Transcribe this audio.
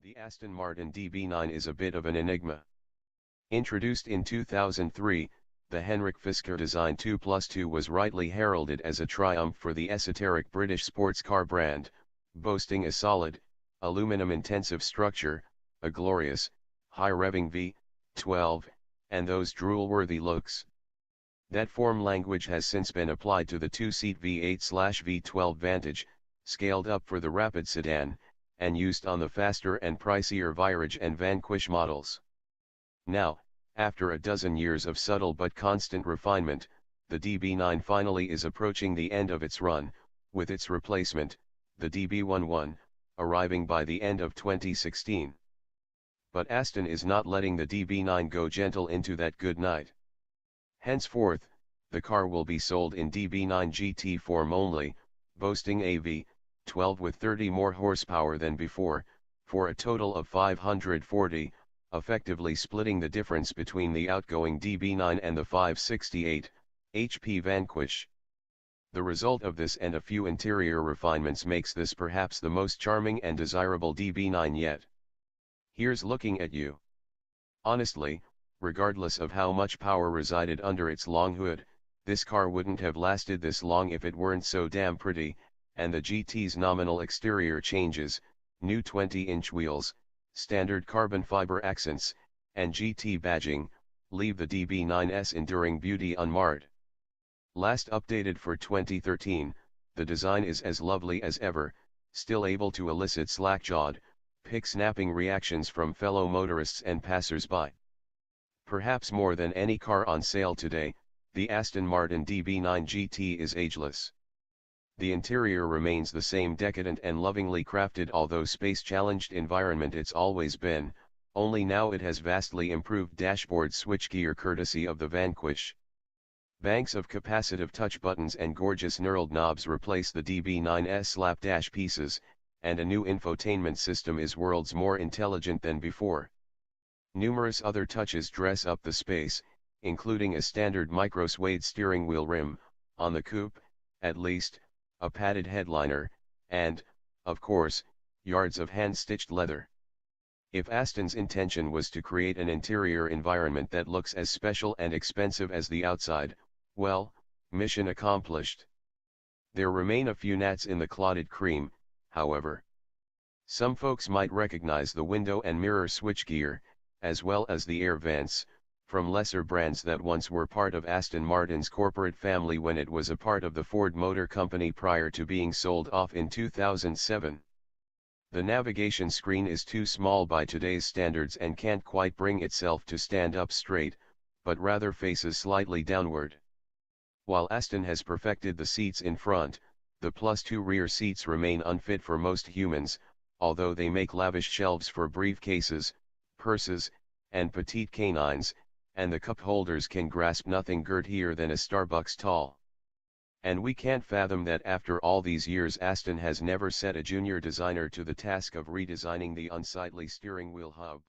The Aston Martin DB9 is a bit of an enigma. Introduced in 2003, the Henrik Fisker Design 2+2 was rightly heralded as a triumph for the esoteric British sports car brand, boasting a solid, aluminum-intensive structure, a glorious, high-revving V12, and those drool-worthy looks. That form language has since been applied to the two-seat V8/V12 Vantage, scaled up for the Rapid sedan, and used on the faster and pricier Virage and Vanquish models. Now, after a dozen years of subtle but constant refinement, the DB9 finally is approaching the end of its run, with its replacement, the DB11, arriving by the end of 2016. But Aston is not letting the DB9 go gentle into that good night. Henceforth, the car will be sold in DB9 GT form only, boasting a V12 with 30 more horsepower than before, for a total of 540, effectively splitting the difference between the outgoing DB9 and the 568 HP Vanquish. The result of this and a few interior refinements makes this perhaps the most charming and desirable DB9 yet. Here's looking at you. Honestly, regardless of how much power resided under its long hood, this car wouldn't have lasted this long if it weren't so damn pretty, and the GT's nominal exterior changes, new 20-inch wheels, standard carbon fiber accents, and GT badging, leave the DB9's enduring beauty unmarred. Last updated for 2013, the design is as lovely as ever, still able to elicit slack-jawed, pick-snapping reactions from fellow motorists and passers-by. Perhaps more than any car on sale today, the Aston Martin DB9 GT is ageless. The interior remains the same decadent and lovingly crafted although space-challenged environment it's always been, only now it has vastly improved dashboard switchgear courtesy of the Vanquish. Banks of capacitive touch buttons and gorgeous knurled knobs replace the DB9's slapdash pieces, and a new infotainment system is worlds more intelligent than before. Numerous other touches dress up the space, including a standard micro-suede steering wheel rim, on the coupe, at least, a padded headliner, and, of course, yards of hand-stitched leather. If Aston's intention was to create an interior environment that looks as special and expensive as the outside, well, mission accomplished. There remain a few gnats in the clotted cream, however. Some folks might recognize the window and mirror switchgear, as well as the air vents, from lesser brands that once were part of Aston Martin's corporate family when it was a part of the Ford Motor Company prior to being sold off in 2007. The navigation screen is too small by today's standards and can't quite bring itself to stand up straight, but rather faces slightly downward. While Aston has perfected the seats in front, the +2 rear seats remain unfit for most humans, although they make lavish shelves for briefcases, purses, and petite canines, and the cup holders can grasp nothing girthier than a Starbucks tall. And we can't fathom that after all these years Aston has never set a junior designer to the task of redesigning the unsightly steering wheel hub.